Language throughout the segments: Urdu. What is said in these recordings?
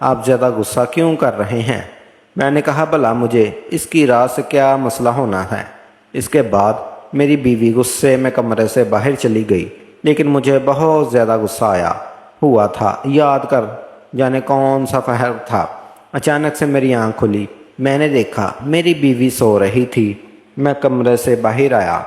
آپ زیادہ غصہ کیوں کر رہے ہیں؟ میں نے کہا بھلا مجھے اس کی رات سے کیا مسئلہ ہونا ہے؟ اس کے بعد میری بیوی غصے میں کمرے سے باہر چلی گئی، لیکن مجھے بہت زیادہ غصہ آیا ہوا تھا۔ یاد کر جانے کون سا پہر تھا، اچانک سے میری آنکھ کھلی۔ میں نے دیکھا میری بیوی سو رہی تھی۔ میں کمرے سے باہر آیا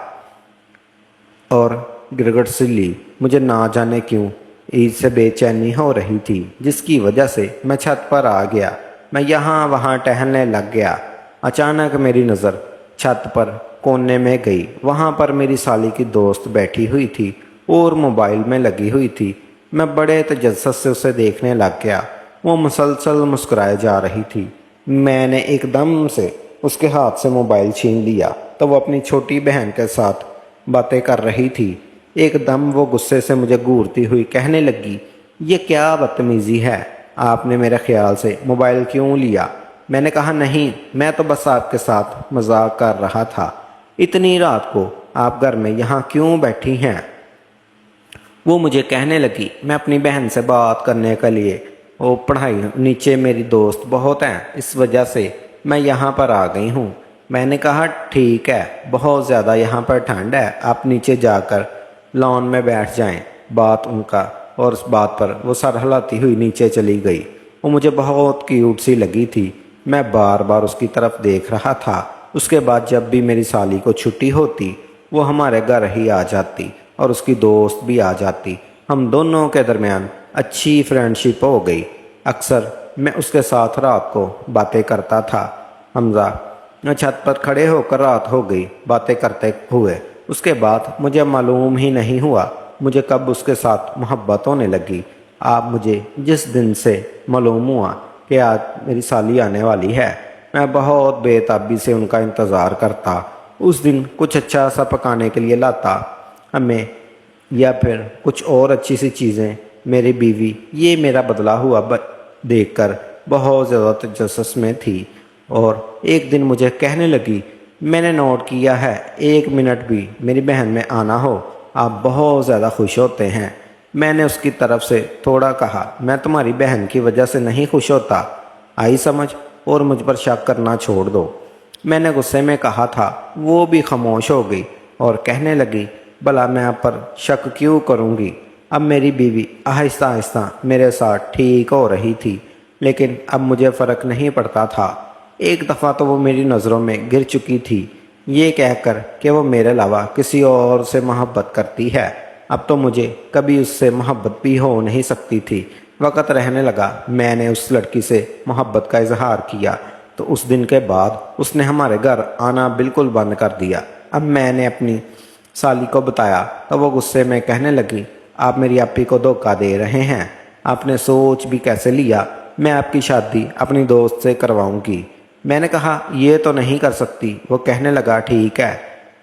اور گڑگڑ سی لی۔ مجھے نہ جانے کیوں عید سے بے چینی ہو رہی تھی، جس کی وجہ سے میں چھت پر آ گیا۔ میں یہاں وہاں ٹہلنے لگ گیا۔ اچانک میری نظر چھت پر کونے میں گئی۔ وہاں پر میری سالی کی دوست بیٹھی ہوئی تھی اور موبائل میں لگی ہوئی تھی۔ میں بڑے تجسس سے اسے دیکھنے لگ گیا۔ وہ مسلسل مسکرائے جا رہی تھی۔ میں نے ایک دم سے اس کے ہاتھ سے موبائل چھین لیا تو وہ اپنی چھوٹی بہن کے ساتھ باتیں کر رہی تھی۔ ایک دم وہ غصے سے مجھے گھورتی ہوئی کہنے لگی، یہ کیا بدتمیزی ہے؟ آپ نے میرے خیال سے موبائل کیوں لیا؟ میں نے کہا نہیں، میں تو بس آپ کے ساتھ مذاق کر رہا تھا۔ اتنی رات کو آپ گھر میں یہاں کیوں بیٹھی ہیں؟ وہ مجھے کہنے لگی، میں اپنی بہن سے بات کرنے کے لیے وہ پڑھائی نیچے میری دوست بہت ہیں، اس وجہ سے میں یہاں پر آ گئی ہوں۔ میں نے کہا ٹھیک ہے، بہت زیادہ یہاں پر ٹھنڈ ہے، آپ نیچے جا کر لان میں بیٹھ جائیں۔ بات ان کا اور اس بات پر وہ سر ہلاتی ہوئی نیچے چلی گئی۔ وہ مجھے بہت کیوٹ سی لگی تھی۔ میں بار بار اس کی طرف دیکھ رہا تھا۔ اس کے بعد جب بھی میری سالی کو چھٹی ہوتی وہ ہمارے گھر ہی آ جاتی اور اس کی دوست بھی آ جاتی۔ ہم دونوں کے درمیان اچھی فرینڈ شپ ہو گئی۔ اکثر میں اس کے ساتھ رات کو باتیں کرتا تھا۔ حمزہ چھت پر کھڑے ہو کر رات ہو گئی باتیں کرتے ہوئے۔ اس کے بعد مجھے معلوم ہی نہیں ہوا مجھے کب اس کے ساتھ محبت ہونے لگی۔ آپ مجھے جس دن سے معلوم ہوا کہ آج میری سالی آنے والی ہے، میں بہت بے تابی سے ان کا انتظار کرتا۔ اس دن کچھ اچھا سا پکانے کے لیے لاتا ہمیں، یا پھر کچھ اور اچھی سی چیزیں۔ میری بیوی یہ میرا بدلا ہوا دیکھ کر بہت زیادہ تجسس میں تھی اور ایک دن مجھے کہنے لگی، میں نے نوٹ کیا ہے 1 منٹ بھی میری بہن میں آنا ہو آپ بہت زیادہ خوش ہوتے ہیں۔ میں نے اس کی طرف سے تھوڑا کہا، میں تمہاری بہن کی وجہ سے نہیں خوش ہوتا، آئی سمجھ، اور مجھ پر شک کرنا چھوڑ دو۔ میں نے غصے میں کہا تھا۔ وہ بھی خاموش ہو گئی اور کہنے لگی، بھلا میں آپ پر شک کیوں کروں گی؟ اب میری بیوی آہستہ آہستہ میرے ساتھ ٹھیک ہو رہی تھی، لیکن اب مجھے فرق نہیں پڑتا تھا۔ ایک دفعہ تو وہ میری نظروں میں گر چکی تھی، یہ کہہ کر کہ وہ میرے علاوہ کسی اور سے محبت کرتی ہے۔ اب تو مجھے کبھی اس سے محبت بھی ہو نہیں سکتی تھی۔ وقت رہنے لگا، میں نے اس لڑکی سے محبت کا اظہار کیا تو اس دن کے بعد اس نے ہمارے گھر آنا بالکل بند کر دیا۔ اب میں نے اپنی سالی کو بتایا تو وہ غصے میں کہنے لگی، آپ میری آپی کو دھوکہ دے رہے ہیں، آپ نے سوچ بھی کیسے لیا میں آپ کی شادی اپنی دوست سے کرواؤں گی؟ میں نے کہا یہ تو نہیں کر سکتی۔ وہ کہنے لگا ٹھیک ہے،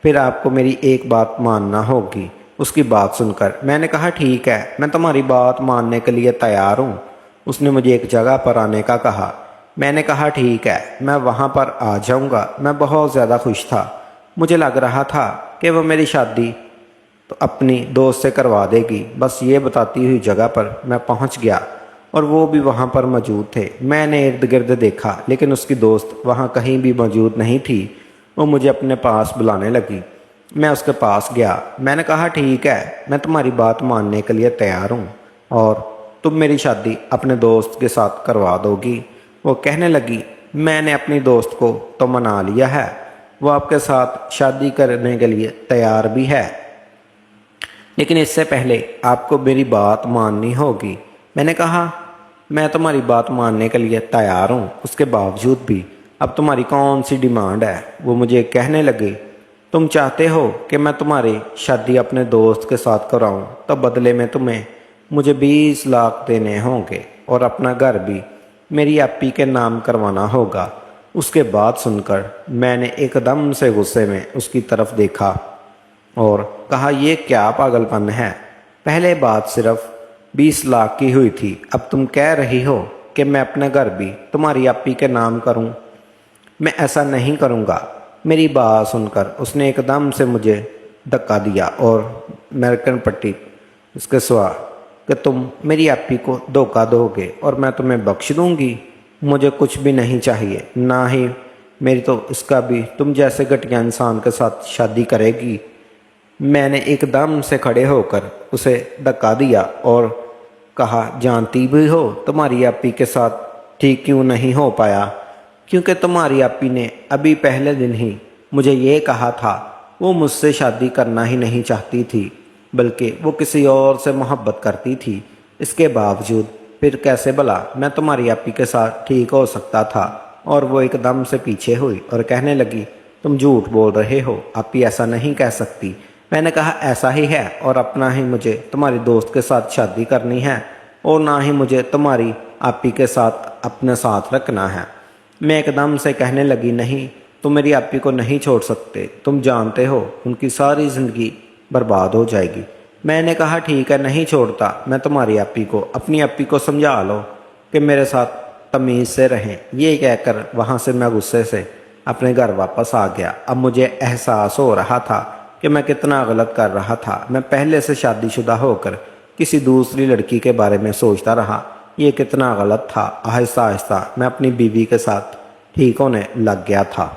پھر آپ کو میری ایک بات ماننا ہوگی۔ اس کی بات سن کر میں نے کہا ٹھیک ہے، میں تمہاری بات ماننے کے لیے تیار ہوں۔ اس نے مجھے ایک جگہ پر آنے کا کہا۔ میں نے کہا ٹھیک ہے، میں وہاں پر آ جاؤں گا۔ میں بہت زیادہ خوش تھا، مجھے لگ رہا تھا کہ وہ میری شادی تو اپنی دوست سے کروا دے گی۔ بس یہ بتاتی ہوئی جگہ پر میں پہنچ گیا اور وہ بھی وہاں پر موجود تھے۔ میں نے ارد گرد دیکھا لیکن اس کی دوست وہاں کہیں بھی موجود نہیں تھی۔ وہ مجھے اپنے پاس بلانے لگی۔ میں اس کے پاس گیا۔ میں نے کہا ٹھیک ہے، میں تمہاری بات ماننے کے لیے تیار ہوں اور تم میری شادی اپنے دوست کے ساتھ کروا دو گی؟ وہ کہنے لگی، میں نے اپنی دوست کو تو منا لیا ہے، وہ آپ کے ساتھ شادی کرنے کے لیے تیار بھی ہے، لیکن اس سے پہلے آپ کو میری بات ماننی ہوگی۔ میں نے کہا میں تمہاری بات ماننے کے لیے تیار ہوں، اس کے باوجود بھی اب تمہاری کون سی ڈیمانڈ ہے؟ وہ مجھے کہنے لگی، تم چاہتے ہو کہ میں تمہاری شادی اپنے دوست کے ساتھ کراؤں تو بدلے میں تمہیں مجھے 20 لاکھ دینے ہوں گے اور اپنا گھر بھی میری آپی کے نام کروانا ہوگا۔ اس کے بعد سن کر میں نے ایک دم سے غصے میں اس کی طرف دیکھا اور کہا، یہ کیا پاگل پن ہے؟ پہلے بات صرف 20 لاکھ کی ہوئی تھی، اب تم کہہ رہی ہو کہ میں اپنے گھر بھی تمہاری آپی کے نام کروں؟ میں ایسا نہیں کروں گا۔ میری بات سن کر اس نے ایک دم سے مجھے دھکا دیا اور امریکن پٹی اس کے سوا کہ تم میری اپی کو دھوکہ دو گے اور میں تمہیں بخش دوں گی؟ مجھے کچھ بھی نہیں چاہیے، نہ ہی میری تو اس کا بھی تم جیسے گھٹیا انسان کے ساتھ شادی کرے گی۔ میں نے ایک دم سے کھڑے ہو کر اسے دھکا دیا اور کہا، جانتی بھی ہو تمہاری اپی کے ساتھ ٹھیک کیوں نہیں ہو پایا؟ کیونکہ تمہاری اپی نے ابھی پہلے دن ہی مجھے یہ کہا تھا وہ مجھ سے شادی کرنا ہی نہیں چاہتی تھی، بلکہ وہ کسی اور سے محبت کرتی تھی۔ اس کے باوجود پھر کیسے بھلا میں تمہاری اپی کے ساتھ ٹھیک ہو سکتا تھا؟ اور وہ ایک دم سے پیچھے ہوئی اور کہنے لگی، تم جھوٹ بول رہے ہو، اپی ایسا نہیں کہہ سکتی۔ میں نے کہا، ایسا ہی ہے، اور اپنا ہی مجھے تمہاری دوست کے ساتھ شادی کرنی ہے اور نہ ہی مجھے تمہاری اپی کے ساتھ اپنے ساتھ رکھنا ہے۔ میں ایک دم سے کہنے لگی، نہیں، تم میری اپی کو نہیں چھوڑ سکتے، تم جانتے ہو ان کی ساری زندگی برباد ہو جائے گی۔ میں نے کہا، ٹھیک ہے، نہیں چھوڑتا میں تمہاری اپی کو، اپنی اپی کو سمجھا لو کہ میرے ساتھ تمیز سے رہیں۔ یہ کہہ کر وہاں سے میں غصے سے اپنے گھر واپس آ گیا۔ اب مجھے احساس ہو رہا تھا کہ میں کتنا غلط کر رہا تھا۔ میں پہلے سے شادی شدہ ہو کر کسی دوسری لڑکی کے بارے میں سوچتا رہا، یہ کتنا غلط تھا۔ آہستہ آہستہ میں اپنی بیوی کے ساتھ ٹھیک ہونے لگ گیا تھا۔